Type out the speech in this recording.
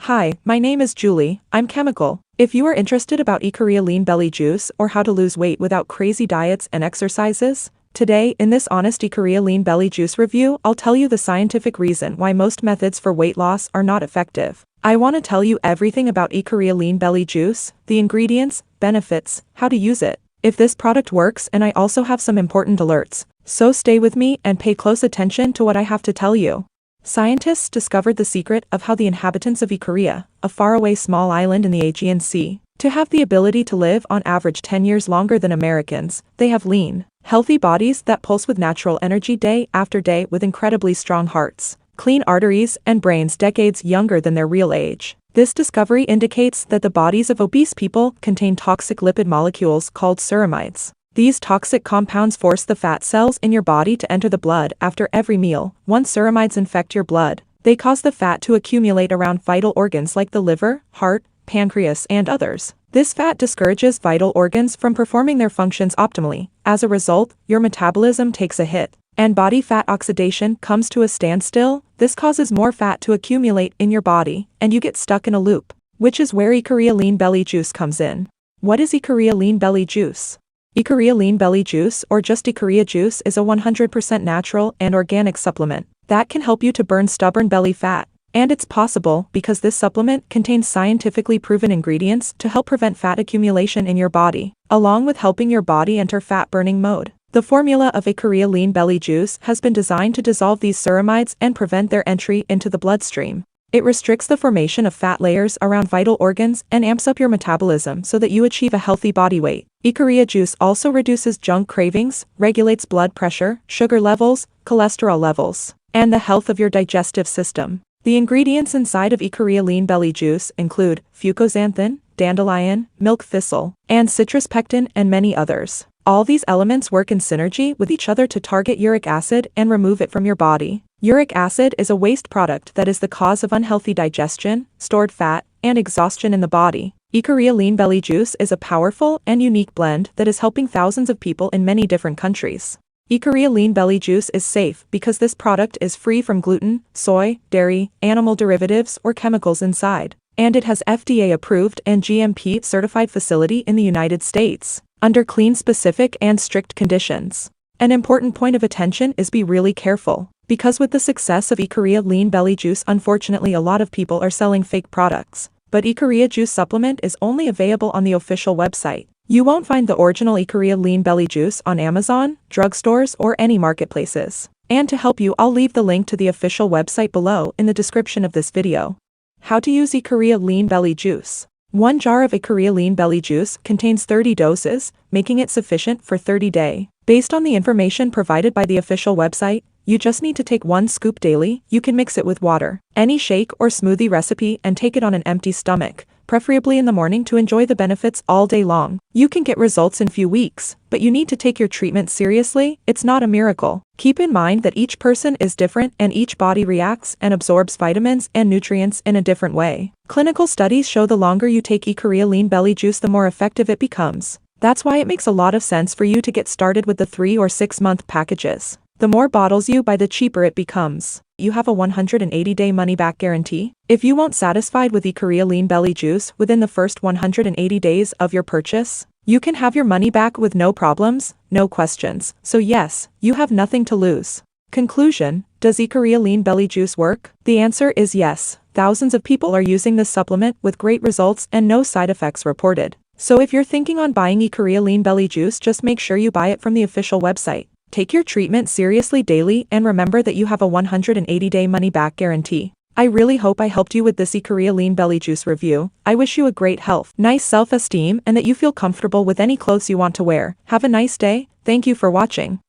Hi, my name is Julie, I'm chemical. If you are interested about Ikaria Lean Belly Juice or how to lose weight without crazy diets and exercises, today in this honest Ikaria Lean Belly Juice review I'll tell you the scientific reason why most methods for weight loss are not effective. I want to tell you everything about Ikaria Lean Belly Juice, the ingredients, benefits, how to use it, if this product works, and I also have some important alerts. So stay with me and pay close attention to what I have to tell you. Scientists discovered the secret of how the inhabitants of Ikaria, a faraway small island in the Aegean Sea, to have the ability to live on average 10 years longer than Americans. They have lean, healthy bodies that pulse with natural energy day after day with incredibly strong hearts, clean arteries, and brains decades younger than their real age. This discovery indicates that the bodies of obese people contain toxic lipid molecules called ceramides. These toxic compounds force the fat cells in your body to enter the blood after every meal. Once ceramides infect your blood, they cause the fat to accumulate around vital organs like the liver, heart, pancreas, and others. This fat discourages vital organs from performing their functions optimally. As a result, your metabolism takes a hit, and body fat oxidation comes to a standstill. This causes more fat to accumulate in your body, and you get stuck in a loop, which is where Ikaria Lean Belly Juice comes in. What is Ikaria Lean Belly Juice? Ikaria Lean Belly Juice, or just Ikaria Juice, is a 100% natural and organic supplement that can help you to burn stubborn belly fat. And it's possible because this supplement contains scientifically proven ingredients to help prevent fat accumulation in your body, along with helping your body enter fat-burning mode. The formula of Ikaria Lean Belly Juice has been designed to dissolve these ceramides and prevent their entry into the bloodstream. It restricts the formation of fat layers around vital organs and amps up your metabolism so that you achieve a healthy body weight. Ikaria Juice also reduces junk cravings, regulates blood pressure, sugar levels, cholesterol levels, and the health of your digestive system. The ingredients inside of Ikaria Lean Belly Juice include fucoxanthin, dandelion, milk thistle, and citrus pectin, and many others. All these elements work in synergy with each other to target uric acid and remove it from your body. Uric acid is a waste product that is the cause of unhealthy digestion, stored fat, and exhaustion in the body. Ikaria Lean Belly Juice is a powerful and unique blend that is helping thousands of people in many different countries. Ikaria Lean Belly Juice is safe because this product is free from gluten, soy, dairy, animal derivatives, or chemicals inside. And it has FDA-approved and GMP-certified facility in the United States, under clean, specific, and strict conditions. An important point of attention is be really careful, because with the success of Ikaria Lean Belly Juice, unfortunately a lot of people are selling fake products. But Ikaria Juice supplement is only available on the official website. You won't find the original Ikaria Lean Belly Juice on Amazon, drugstores, or any marketplaces. And to help you, I'll leave the link to the official website below in the description of this video. How to use Ikaria Lean Belly Juice. 1 jar of Ikaria Lean Belly Juice contains 30 doses, making it sufficient for 30 days. Based on the information provided by the official website, you just need to take 1 scoop daily. You can mix it with water, any shake or smoothie recipe, and take it on an empty stomach, preferably in the morning, to enjoy the benefits all day long. You can get results in few weeks, but you need to take your treatment seriously. It's not a miracle. Keep in mind that each person is different and each body reacts and absorbs vitamins and nutrients in a different way. Clinical studies show the longer you take Ikaria Lean Belly Juice, the more effective it becomes. That's why it makes a lot of sense for you to get started with the 3 or 6 month packages. The more bottles you buy, the cheaper it becomes. You have a 180-day money-back guarantee. If you won't satisfied with Ikaria Lean Belly Juice within the first 180 days of your purchase, you can have your money back with no problems, no questions. So yes, you have nothing to lose. Conclusion: does Ikaria Lean Belly Juice work? The answer is yes. Thousands of people are using this supplement with great results and no side effects reported. So if you're thinking on buying Ikaria Lean Belly Juice, just make sure you buy it from the official website. Take your treatment seriously daily, and remember that you have a 180-day money-back guarantee. I really hope I helped you with this Ikaria Lean Belly Juice review. I wish you a great health, nice self-esteem, and that you feel comfortable with any clothes you want to wear. Have a nice day. Thank you for watching.